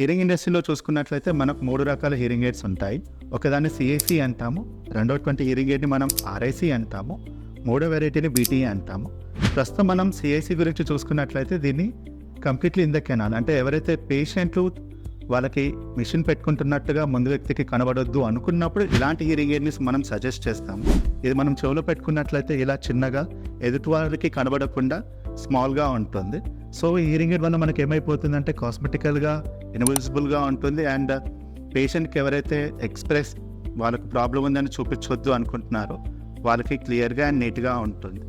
Hearing ఇండస్ట్రీలో చూసుకున్నట్లయితే మనకు 3 రకాల హియరింగ్ ఎయిడ్స్ ఉంటాయి. ఒకదాన్ని CAC అంటాము, రెండోటువంటి హియరింగ్ ఎయిడ్ని మనం RIC అంటాము, మూడో వెరైటీని BTE అంటాము. ప్రస్తుతం మనం CAC గురించి చూసుకున్నట్లయితే దీన్ని కంప్లీట్లీ ఇన్ ద కెనాల్, అంటే ఎవరైతే పేషెంట్లు వాళ్ళకి మిషన్ పెట్టుకుంటున్నట్టుగా ముందు వ్యక్తికి కనబడొద్దు అనుకున్నప్పుడు ఇలాంటి హియరింగ్ ఎయిడ్ని మనం సజెస్ట్ చేస్తాము. ఇది మనం చెవిలో పెట్టుకున్నట్లయితే ఇలా చిన్నగా ఎదుటి వారికి కనబడకుండా స్మాల్గా ఉంటుంది. సో ఈ హియరింగ్ ఎయిడ్ వల్ల మనకి ఏమైపోతుందంటే కాస్మెటికల్గా ఇన్విజిబుల్గా ఉంటుంది. అండ్ పేషెంట్కి ఎవరైతే ఎక్స్ప్రెస్ వాళ్ళకి ప్రాబ్లం ఉందని చూపించొద్దు అనుకుంటున్నారో వాళ్ళకి క్లియర్గా అండ్ నీట్గా ఉంటుంది.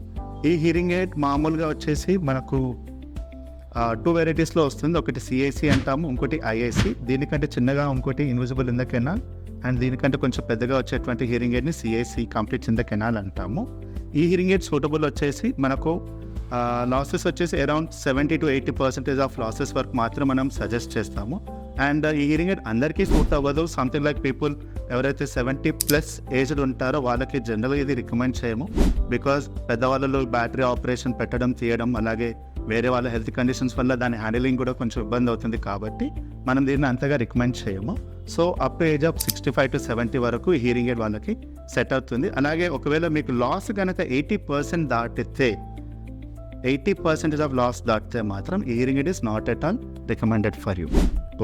ఈ హియరింగ్ ఎయిడ్ మామూలుగా వచ్చేసి మనకు 2 వెరైటీస్లో వస్తుంది. ఒకటి CAC అంటాము, ఇంకోటి IIC. దీనికంటే చిన్నగా ఇంకోటి invisible in the canal, and దీనికంటే కొంచెం పెద్దగా వచ్చేటువంటి హియరింగ్ ఎయిడ్ని CAC completes in the canal అంటాము. ఈ హియరింగ్ ఎయిడ్ సూటబుల్ వచ్చేసి మనకు లాసెస్ వచ్చేసి అరౌండ్ 70 to 80% ఆఫ్ లాసెస్ వరకు మాత్రం మనం సజెస్ట్ చేస్తాము. అండ్ ఈ హియరింగ్ ఎయిడ్ అందరికీ సూట్ అవ్వదు. సంథింగ్ లైక్ పీపుల్ ఎవరైతే 70+ ఏజ్డ్ ఉంటారో వాళ్ళకి జనరల్గా ఇది రికమెండ్ చేయము. బికాజ్ పెద్దవాళ్ళలో బ్యాటరీ ఆపరేషన్ పెట్టడం తీయడం, అలాగే వేరే వాళ్ళ హెల్త్ కండిషన్స్ వల్ల దాని హ్యాండిలింగ్ కూడా కొంచెం ఇబ్బంది అవుతుంది కాబట్టి మనం దీన్ని అంతగా రికమెండ్ చేయము. So up to age of 65 to 70 వరకు ఈ హియరింగ్ ఎయిడ్ వాళ్ళకి సెట్ అవుతుంది. అలాగే ఒకవేళ మీకు లాస్ కనుక 80% దాటితే 80% ఆఫ్ లాస్ దాటితే మాత్రం ఈ hearing aid is not at all recommended for you.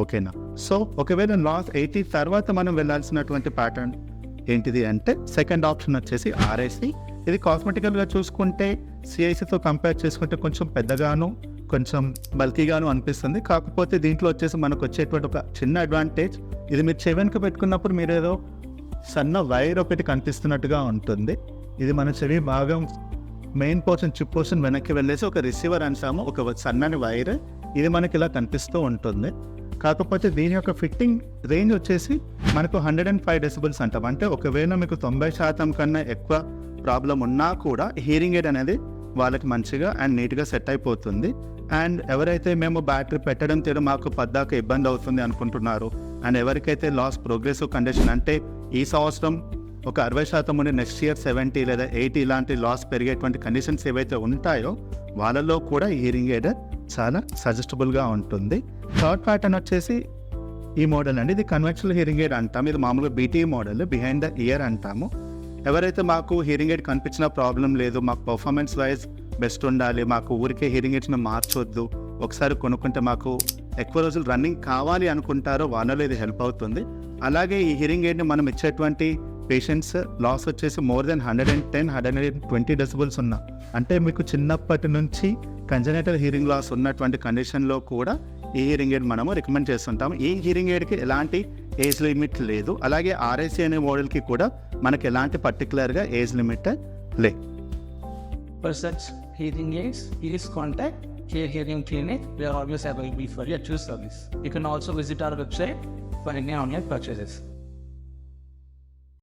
ఓకేనా? సో ఒకవేళ లాస్ 80 తర్వాత మనం వెళ్ళాల్సినటువంటి ప్యాటర్న్ ఏంటిది అంటే సెకండ్ ఆప్షన్ వచ్చేసి RIC. ఇది కాస్మెటికల్గా చూసుకుంటే CICతో కంపేర్ చేసుకుంటే కొంచెం పెద్దగాను కొంచెం బల్కీగాను అనిపిస్తుంది. కాకపోతే దీంట్లో వచ్చేసి మనకు వచ్చేటువంటి ఒక చిన్న అడ్వాంటేజ్, ఇది మీరు చెవికి పెట్టుకున్నప్పుడు మీరు ఏదో సన్న వైర్ ఒకటి కనిపిస్తున్నట్టుగా ఉంటుంది. ఇది మన చెవి భాగం మెయిన్ పోర్షన్, చిప్ పోర్షన్ వెనక్కి వెళ్ళేసి ఒక రిసీవర్ అంటాము, ఒక సన్నని వైర్, ఇది మనకి ఇలా కనిపిస్తూ ఉంటుంది. కాకపోతే దీని యొక్క ఫిట్టింగ్ రేంజ్ వచ్చేసి మనకు 105 డెసిబుల్స్ అంటాం. అంటే ఒకవేళ మీకు 90% కన్నా ఎక్కువ ప్రాబ్లం ఉన్నా కూడా హియరింగ్ ఎయిడ్ అనేది వాళ్ళకి మంచిగా అండ్ నీట్గా సెట్ అయిపోతుంది. అండ్ ఎవరైతే మేము బ్యాటరీ పెట్టడం తీయడం మాకు పద్దాక ఇబ్బంది అవుతుంది అనుకుంటున్నారు, అండ్ ఎవరికైతే లాస్ ప్రోగ్రెసివ్ కండిషన్, అంటే ఈ సంవత్సరం ఒక 60% ఉండి నెక్స్ట్ ఇయర్ 70 లేదా 80 ఇలాంటి లాస్ పెరిగేటువంటి కండిషన్స్ ఏవైతే ఉంటాయో వాళ్ళలో కూడా ఈ హియరింగ్ ఎయిడ్ చాలా సజెస్టబుల్గా ఉంటుంది. థర్డ్ ప్యాటర్న్ వచ్చేసి ఈ మోడల్ అండి. ఇది కన్వెన్షనల్ హియరింగ్ ఎయిడ్ అంటాం. ఇది మామూలుగా BTE model, behind the year అంటాము. ఎవరైతే మాకు హియరింగ్ ఎయిడ్ కనిపించిన ప్రాబ్లం లేదు, మాకు పర్ఫార్మెన్స్ వైజ్ బెస్ట్ ఉండాలి, మాకు ఊరికే హియరింగ్ ఎయిడ్స్ని మార్చొద్దు, ఒకసారి కొనుక్కుంటే మాకు ఎక్కువ రోజులు రన్నింగ్ కావాలి అనుకుంటారో వాళ్ళలో ఇది హెల్ప్ అవుతుంది. అలాగే ఈ హియరింగ్ ఎయిడ్ని మనం ఇచ్చేటువంటి పేషెంట్స్ లాస్ వచ్చేసి మోర్ దెన్ 110-120 డెసిబుల్స్ ఉన్నా, అంటే మీకు చిన్నప్పటి నుంచి కంజనైటల్ హియరింగ్ లాస్ ఉన్నటువంటి కండిషన్లో కూడా ఈ హియరింగ్ ఎయిడ్ మనము రికమెండ్ చేస్తుంటాము. ఈ హియరింగ్ ఎయిడ్కి ఎలాంటి ఏజ్ లిమిట్ లేదు. అలాగే RIC అనే మోడల్కి కూడా మనకి ఎలాంటి పర్టికులర్గా ఏజ్ లిమిట్ లేదు. For such hearing aids, please contact Care Hearing Clinic. We are always available for your choose service. You can also visit our website for any online purchases.